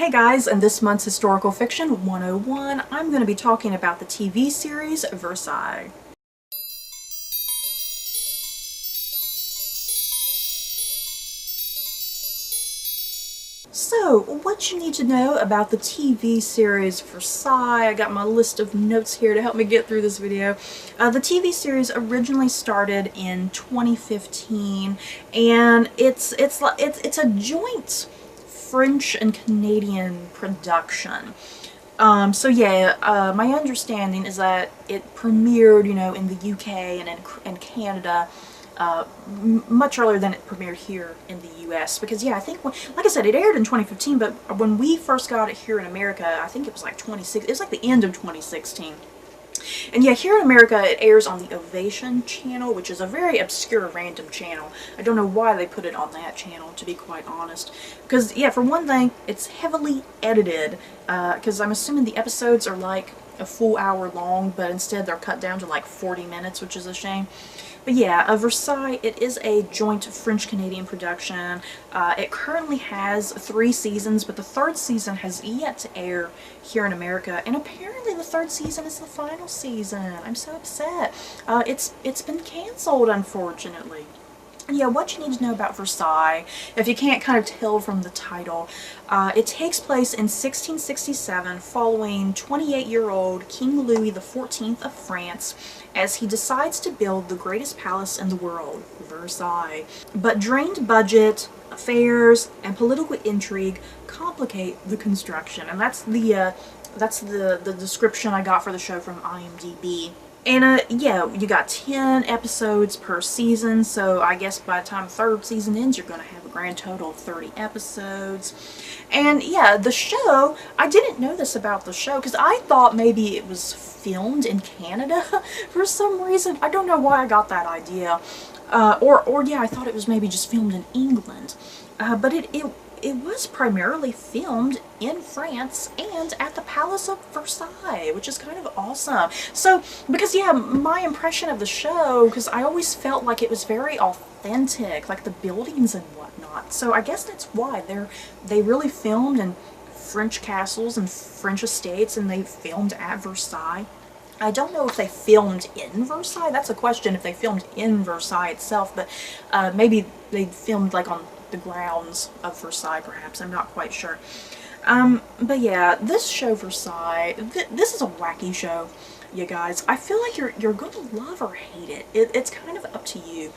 Hey guys, in this month's Historical Fiction 101, I'm going to be talking about the TV series Versailles. So, what you need to know about the TV series Versailles. I got my list of notes here to help me get through this video. The TV series originally started in 2015, and it's a joint French and Canadian production. My understanding is that it premiered, in the UK and in Canada much earlier than it premiered here in the US. Because I think, like I said, it aired in 2015, but when we first got it here in America, I think it was like 2016. It was like the end of 2016. And here in America, it airs on the Ovation channel, which is a very obscure random channel. I don't know why they put it on that channel, to be quite honest. Because, for one thing, it's heavily edited, because I'm assuming the episodes are like a full hour long, but instead they're cut down to like 40 minutes, which is a shame. But Versailles, it is a joint French-Canadian production. It currently has 3 seasons, but the 3rd season has yet to air here in America. And apparently the 3rd season is the final season. I'm so upset. It's been canceled, unfortunately. What you need to know about Versailles, if you can't kind of tell from the title, it takes place in 1667 following 28-year-old King Louis XIV of France as he decides to build the greatest palace in the world, Versailles. But drained budget, affairs, and political intrigue complicate the construction, and that's the description I got for the show from IMDb. And you got 10 episodes per season, so I guess by the time the 3rd season ends, you're going to have a grand total of 30 episodes. And the show, I didn't know this about the show, because I thought maybe it was filmed in Canada for some reason. I don't know why I got that idea. I thought it was maybe just filmed in England. But it was primarily filmed in France and at the Palace of Versailles, which is kind of awesome. So, because my impression of the show, because I always felt like it was very authentic, like the buildings and whatnot. So I guess that's why they really filmed in French castles and French estates, and they filmed at Versailles. I don't know if they filmed in Versailles. That's a question, if they filmed in Versailles itself, but maybe they filmed like on the grounds of Versailles, perhaps. I'm not quite sure. This show Versailles, this is a wacky show, you guys. I feel like you're going to love or hate it. It's kind of up to you.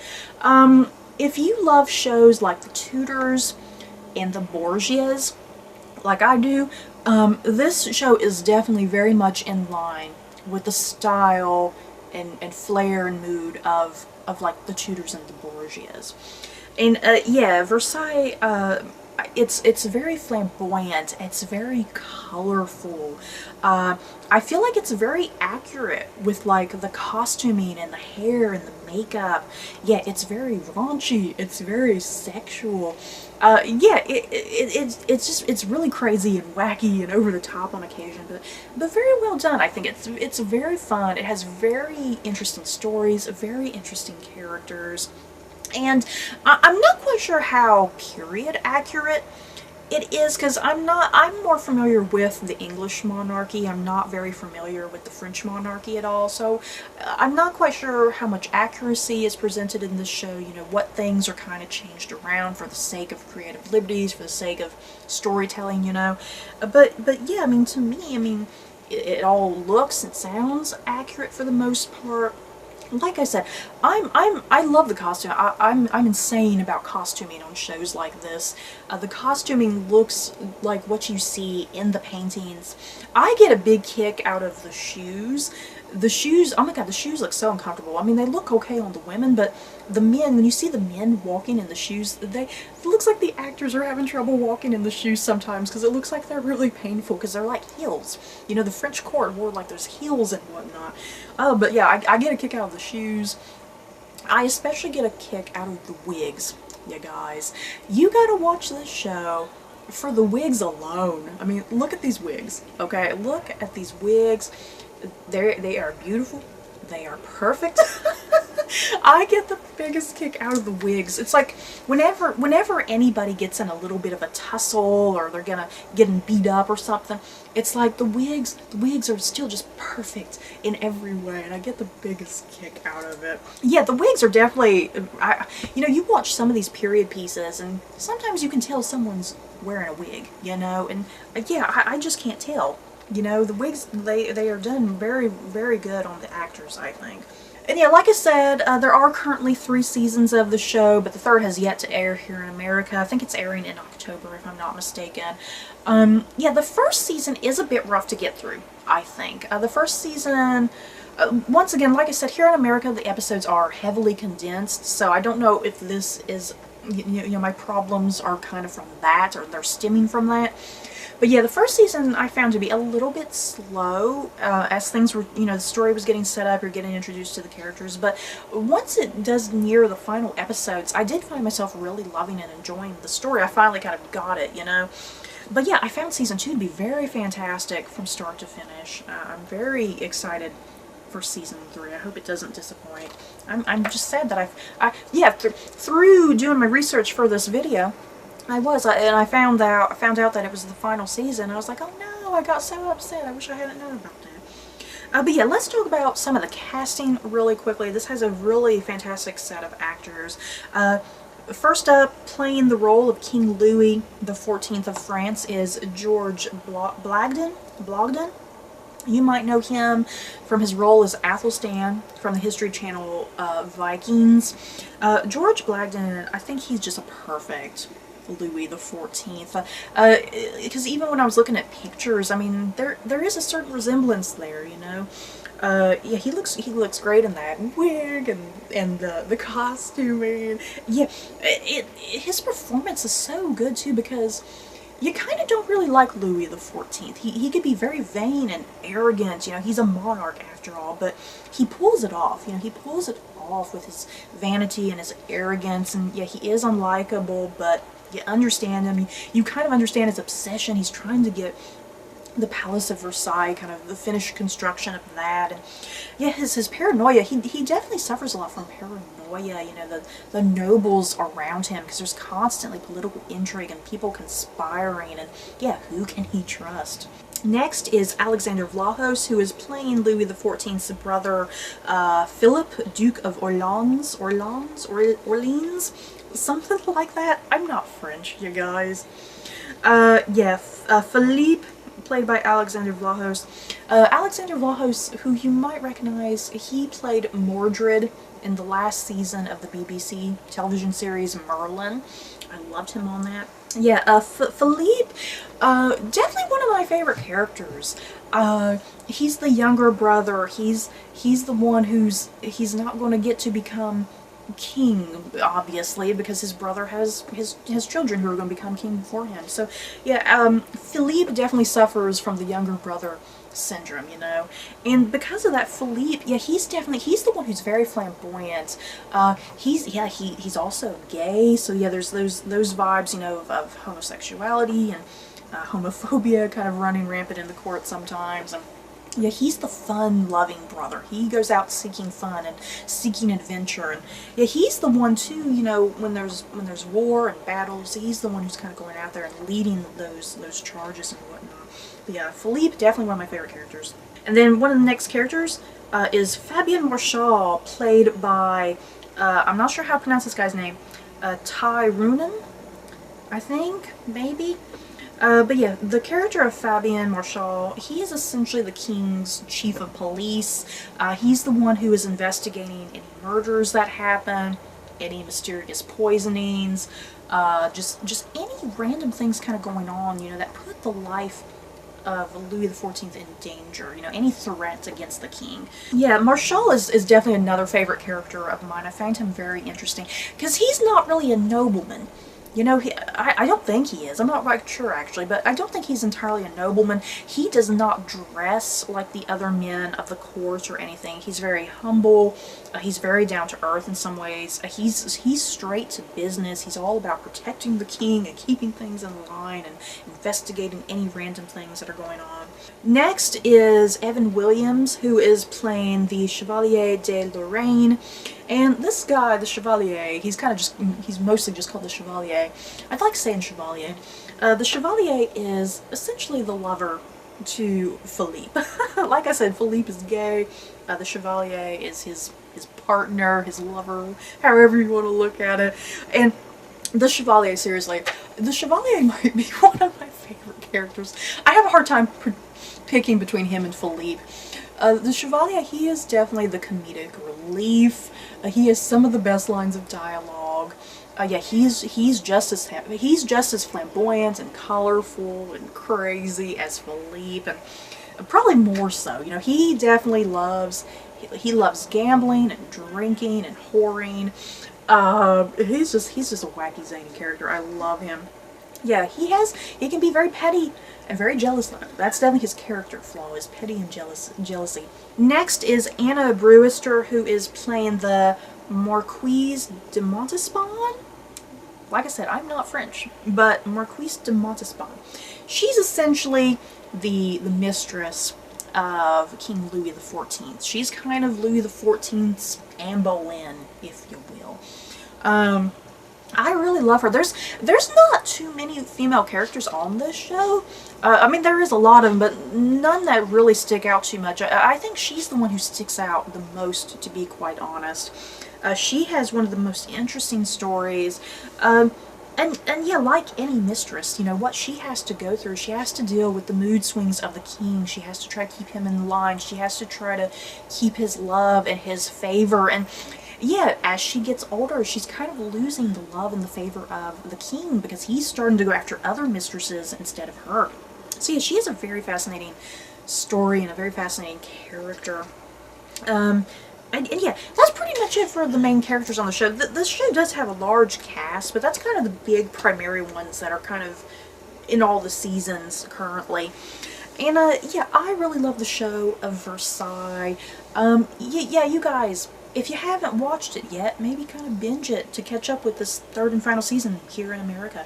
If you love shows like The Tudors and The Borgias, like I do, this show is definitely very much in line with the style and flair and mood of like The Tudors and The Borgias. And Versailles, it's very flamboyant, it's very colorful. I feel like it's very accurate with like the costuming and the hair and the makeup. It's very raunchy, it's very sexual. It's really crazy and wacky and over the top on occasion, but very well done. I think it's very fun. It has very interesting stories, very interesting characters. And I'm not quite sure how period accurate it is, because I'm more familiar with the English monarchy. I'm not very familiar with the French monarchy at all, so I'm not quite sure how much accuracy is presented in this show, what things are kind of changed around for the sake of creative liberties, for the sake of storytelling, But to me, it all looks and sounds accurate for the most part. Like I said, I love the costume. I'm insane about costuming on shows like this. The costuming looks like what you see in the paintings. I get a big kick out of the shoes. The shoes, oh my god, the shoes look so uncomfortable. I mean, they look okay on the women, but the men, when you see the men walking in the shoes, it looks like the actors are having trouble walking in the shoes sometimes, because it looks like they're really painful, because they're like heels. The French court wore like those heels and whatnot. I get a kick out of the shoes. I especially get a kick out of the wigs, you guys. You gotta watch this show for the wigs alone. I mean, look at these wigs, okay? Look at these wigs. They are beautiful. They are perfect. I get the biggest kick out of the wigs. It's like whenever anybody gets in a little bit of a tussle or they're getting beat up or something, it's like the wigs are still just perfect in every way, and I get the biggest kick out of it. Yeah, the wigs are definitely, you know, you watch some of these period pieces and sometimes you can tell someone's wearing a wig, you know, and yeah, I just can't tell. You know, the wigs, they are done very, very good on the actors, I think. And yeah, like I said, there are currently 3 seasons of the show, but the 3rd has yet to air here in America. I think it's airing in October, if I'm not mistaken. Yeah, the first season is a bit rough to get through, I think. The first season, once again, like I said, here in America, the episodes are heavily condensed, so I don't know if this is, you know, my problems are kind of from that, or they're stemming from that. But yeah, the first season I found to be a little bit slow as things were, you know, the story was getting set up, you're getting introduced to the characters. But once it does near the final episodes, I did find myself really loving and enjoying the story. I finally kind of got it, you know. But yeah, I found season 2 to be very fantastic from start to finish. I'm very excited for season 3. I hope it doesn't disappoint. I'm just sad that through doing my research for this video, I found out that it was the final season. I was like, oh no, I got so upset. I wish I hadn't known about that. But yeah, let's talk about some of the casting really quickly. This has a really fantastic set of actors. First up, playing the role of King Louis XIV of France is George Blagden. You might know him from his role as Athelstan from the History Channel Vikings. George Blagden, I think he's just a perfect Louis XIV, because even when I was looking at pictures, I mean, there is a certain resemblance there, you know. Yeah, he looks great in that wig and the costuming. Yeah, his performance is so good too, because you kind of don't really like Louis XIV. He could be very vain and arrogant, you know, he's a monarch after all, but he pulls it off, you know, he pulls it off with his vanity and his arrogance, and yeah, he is unlikable, but you understand him, you kind of understand his obsession. He's trying to get the Palace of Versailles, kind of the finished construction of that, and yeah, his paranoia, he definitely suffers a lot from paranoia, you know, the nobles around him, because there's constantly political intrigue and people conspiring, and yeah, who can he trust? Next is Alexander Vlahos, who is playing Louis XIV's brother, Philip, Duke of Orleans, something like that. I'm not French, you guys. Yeah, Philippe, played by Alexander Vlahos. Alexander Vlahos, who you might recognize, he played Mordred in the last season of the BBC television series Merlin. I loved him on that. Yeah, Philippe, definitely one of my favorite characters. He's the younger brother. He's the one he's not going to get to become king, obviously, because his brother has his children who are going to become king before him. So yeah, Philippe definitely suffers from the younger brother syndrome, you know, and because of that, Philippe, yeah, he's the one who's very flamboyant. He's also gay, so yeah, there's those vibes, you know, of homosexuality and homophobia kind of running rampant in the court sometimes. And yeah, he's the fun-loving brother. He goes out seeking fun and seeking adventure, and yeah, he's the one too, you know, when there's war and battles, he's the one who's kind of going out there and leading those charges and whatnot. But yeah, Philippe, definitely one of my favorite characters. And then one of the next characters is Fabien Marchal, played by, I'm not sure how to pronounce this guy's name, Ty Roonan, I think, maybe? But yeah, the character of Fabien Marchal, he is essentially the king's chief of police. He's the one who is investigating any murders that happen, any mysterious poisonings, just any random things kind of going on, you know, that put the life of Louis XIV in danger, you know, any threats against the king. Yeah, Marchal is definitely another favorite character of mine. I find him very interesting, because he's not really a nobleman. You know, I don't think he is. I'm not quite sure, actually, but I don't think he's entirely a nobleman. He does not dress like the other men of the court or anything. He's very humble. He's very down to earth in some ways. He's straight to business. He's all about protecting the king and keeping things in line and investigating any random things that are going on. Next is Evan Williams, who is playing the Chevalier de Lorraine. And this guy, the Chevalier, he's mostly just called the Chevalier. I'd like saying Chevalier. The Chevalier is essentially the lover to Philippe. Like I said, Philippe is gay. The Chevalier is his partner, his lover, however you want to look at it. And the Chevalier, seriously, the Chevalier might be one of my favorite characters. I have a hard time picking between him and Philippe. The Chevalier, he is definitely the comedic relief. He has some of the best lines of dialogue. Yeah, he's just as flamboyant and colorful and crazy as Philippe, and probably more so. You know, he definitely loves gambling and drinking and whoring. He's just a wacky zany character. I love him. Yeah, he can be very petty and very jealous. That's definitely his character flaw, is petty and jealousy. Next is Anna Brewster, who is playing the Marquise de Montespan. Like I said, I'm not French, but Marquise de Montespan. She's essentially the mistress of King Louis XIV. She's kind of Louis XIV's Anne Boleyn, if you will. I really love her. There's not too many female characters on this show. I mean, there is a lot of them, but none that really stick out too much. I think she's the one who sticks out the most, to be quite honest. She has one of the most interesting stories. And yeah, like any mistress, you know, what she has to go through, she has to deal with the mood swings of the king. She has to try to keep him in line. She has to try to keep his love and his favor. And yeah, as she gets older, she's kind of losing the love and the favor of the king because he's starting to go after other mistresses instead of her. So yeah, she is a very fascinating story and a very fascinating character. And yeah, that's pretty much it for the main characters on the show. The show does have a large cast, but that's kind of the big primary ones that are kind of in all the seasons currently. And yeah, I really love the show of Versailles. Yeah, you guys, if you haven't watched it yet, maybe kind of binge it to catch up with this third and final season here in America.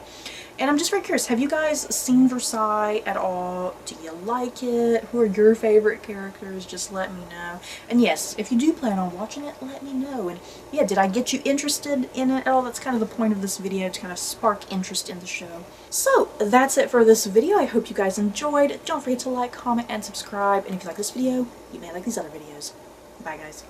And I'm just very curious, have you guys seen Versailles at all? Do you like it? Who are your favorite characters? Just let me know. And yes, if you do plan on watching it, let me know. And yeah, did I get you interested in it at all? That's kind of the point of this video, to kind of spark interest in the show. So, that's it for this video. I hope you guys enjoyed. Don't forget to like, comment, and subscribe. And if you like this video, you may like these other videos. Bye, guys.